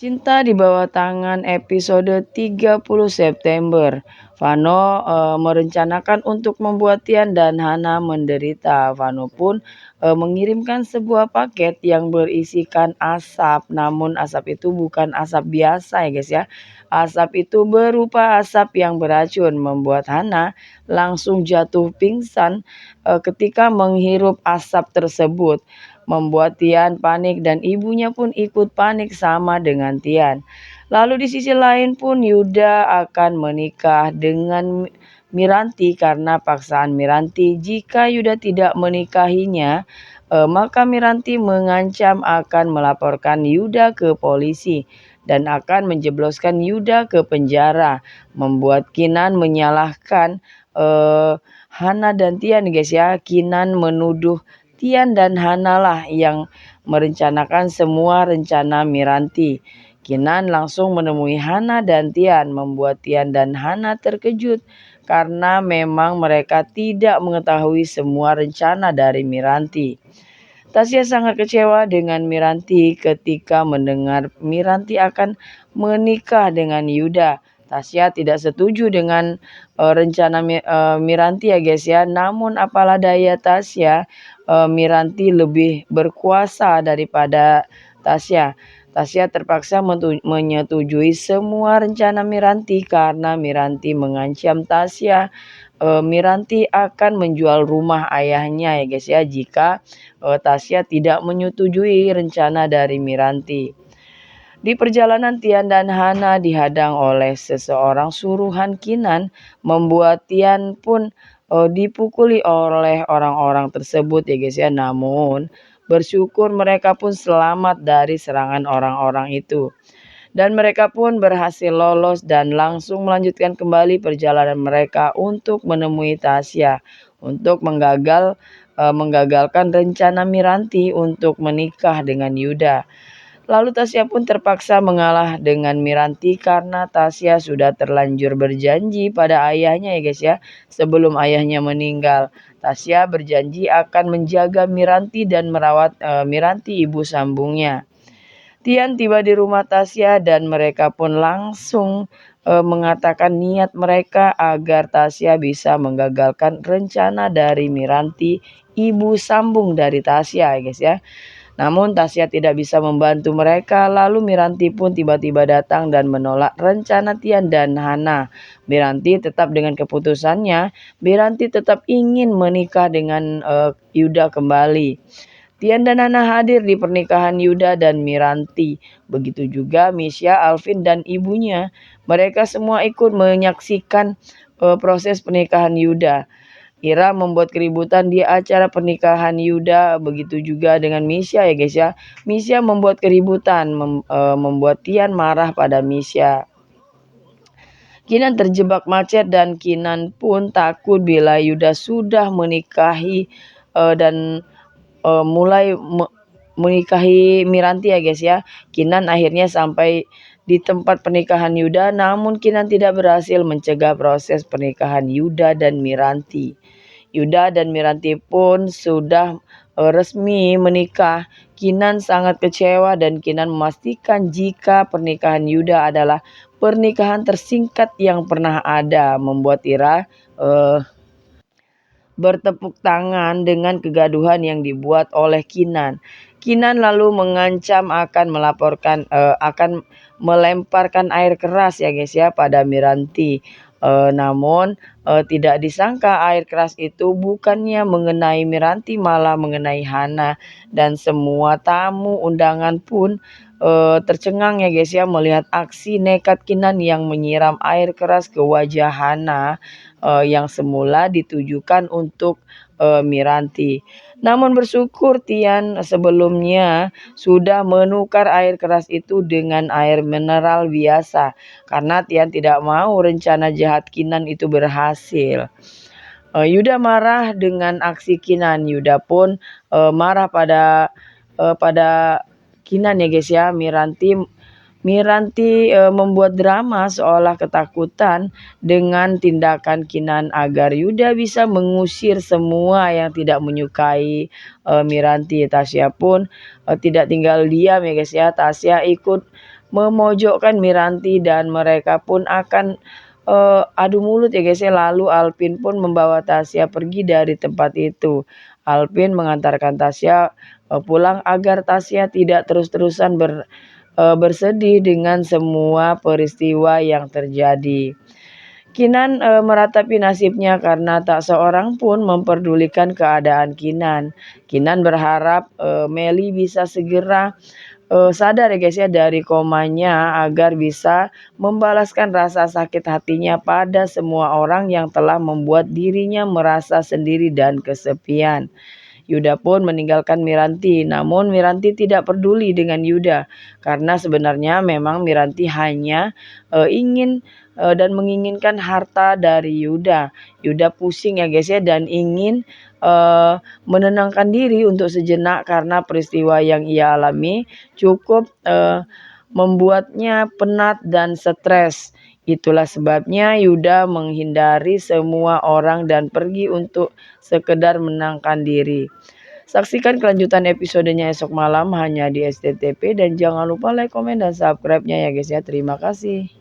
Cinta di Bawah Tangan episode 30 September. Vano merencanakan untuk membuat Tian dan Hana menderita. Vano pun mengirimkan sebuah paket yang berisikan asap. Namun asap itu bukan asap biasa ya guys ya. Asap itu berupa asap yang beracun, membuat Hana langsung jatuh pingsan ketika menghirup asap tersebut, membuat Tian panik dan ibunya pun ikut panik sama dengan Tian. Lalu di sisi lain pun Yuda akan menikah dengan Miranti karena paksaan Miranti. Jika Yuda tidak menikahinya, maka Miranti mengancam akan melaporkan Yuda ke polisi dan akan menjebloskan Yuda ke penjara, membuat Kinan menyalahkan Hana dan Tian guys ya. Kinan menuduh Tian dan Hana lah yang merencanakan semua rencana Miranti. Kinan langsung menemui Hana dan Tian, membuat Tian dan Hana terkejut karena memang mereka tidak mengetahui semua rencana dari Miranti. Tasya sangat kecewa dengan Miranti ketika mendengar Miranti akan menikah dengan Yuda. Tasya tidak setuju dengan rencana Miranti ya guys ya. Namun apalah daya Tasya, Miranti lebih berkuasa daripada Tasya. Tasya terpaksa menyetujui semua rencana Miranti karena Miranti mengancam Tasya. Miranti akan menjual rumah ayahnya ya guys ya jika Tasya tidak menyetujui rencana dari Miranti. Di perjalanan Tian dan Hana dihadang oleh seseorang suruhan Kinan, membuat Tian pun dipukuli oleh orang-orang tersebut ya guys ya. Namun bersyukur mereka pun selamat dari serangan orang-orang itu. Dan mereka pun berhasil lolos dan langsung melanjutkan kembali perjalanan mereka untuk menemui Tasya untuk menggagalkan rencana Miranti untuk menikah dengan Yuda. Lalu Tasya pun terpaksa mengalah dengan Miranti karena Tasya sudah terlanjur berjanji pada ayahnya ya guys ya. Sebelum ayahnya meninggal, Tasya berjanji akan menjaga Miranti dan merawat Miranti ibu sambungnya. Tian tiba di rumah Tasya dan mereka pun langsung mengatakan niat mereka agar Tasya bisa menggagalkan rencana dari Miranti, ibu sambung dari Tasya ya guys ya. Namun Tasya tidak bisa membantu mereka. Lalu Miranti pun tiba-tiba datang dan menolak rencana Tian dan Hana. Miranti tetap dengan keputusannya. Miranti tetap ingin menikah dengan Yuda kembali. Tian dan Hana hadir di pernikahan Yuda dan Miranti. Begitu juga Misha, Alvin dan ibunya. Mereka semua ikut menyaksikan proses pernikahan Yuda. Ira membuat keributan di acara pernikahan Yuda, begitu juga dengan Misha ya guys ya. Misha membuat keributan, membuat Tian marah pada Misha. Kinan terjebak macet dan Kinan pun takut bila Yuda sudah menikahi dan mulai menikahi Miranti ya guys ya. Kinan akhirnya sampai di tempat pernikahan Yuda, namun Kinan tidak berhasil mencegah proses pernikahan Yuda dan Miranti. Yuda dan Miranti pun sudah resmi menikah. Kinan sangat kecewa dan Kinan memastikan jika pernikahan Yuda adalah pernikahan tersingkat yang pernah ada, membuat Ira bertepuk tangan dengan kegaduhan yang dibuat oleh Kinan. Kinan lalu mengancam akan melemparkan air keras ya guys ya pada Miranti. Namun tidak disangka air keras itu bukannya mengenai Miranti malah mengenai Hana, dan semua tamu undangan pun tercengang ya guys ya melihat aksi nekat Kinan yang menyiram air keras ke wajah Hana yang semula ditujukan untuk Miranti. Namun bersyukur Tian sebelumnya sudah menukar air keras itu dengan air mineral biasa karena Tian tidak mau rencana jahat Kinan itu berhasil. Yuda marah dengan aksi Kinan. Yuda pun marah pada Kinan ya guys ya. Miranti membuat drama seolah ketakutan dengan tindakan Kinan agar Yuda bisa mengusir semua yang tidak menyukai Miranti. Tasya pun tidak tinggal diam ya guys ya. Tasya ikut memojokkan Miranti dan mereka pun akan adu mulut ya guys ya. Lalu Alvin pun membawa Tasya pergi dari tempat itu. Alvin mengantarkan Tasya pulang agar Tasya tidak terus-terusan bersedih dengan semua peristiwa yang terjadi. Kinan meratapi nasibnya karena tak seorang pun memperdulikan keadaan Kinan. Kinan berharap Meli bisa segera sadar ya guys ya dari komanya agar bisa membalaskan rasa sakit hatinya pada semua orang yang telah membuat dirinya merasa sendiri dan kesepian. Yuda pun meninggalkan Miranti, namun Miranti tidak peduli dengan Yuda karena sebenarnya memang Miranti hanya ingin dan menginginkan harta dari Yuda. Yuda pusing ya guys ya dan ingin menenangkan diri untuk sejenak karena peristiwa yang ia alami cukup membuatnya penat dan stres. Itulah sebabnya Yuda menghindari semua orang dan pergi untuk sekedar menenangkan diri. Saksikan kelanjutan episodenya esok malam hanya di SCTV dan jangan lupa like, komen, dan subscribe-nya ya guys ya. Terima kasih.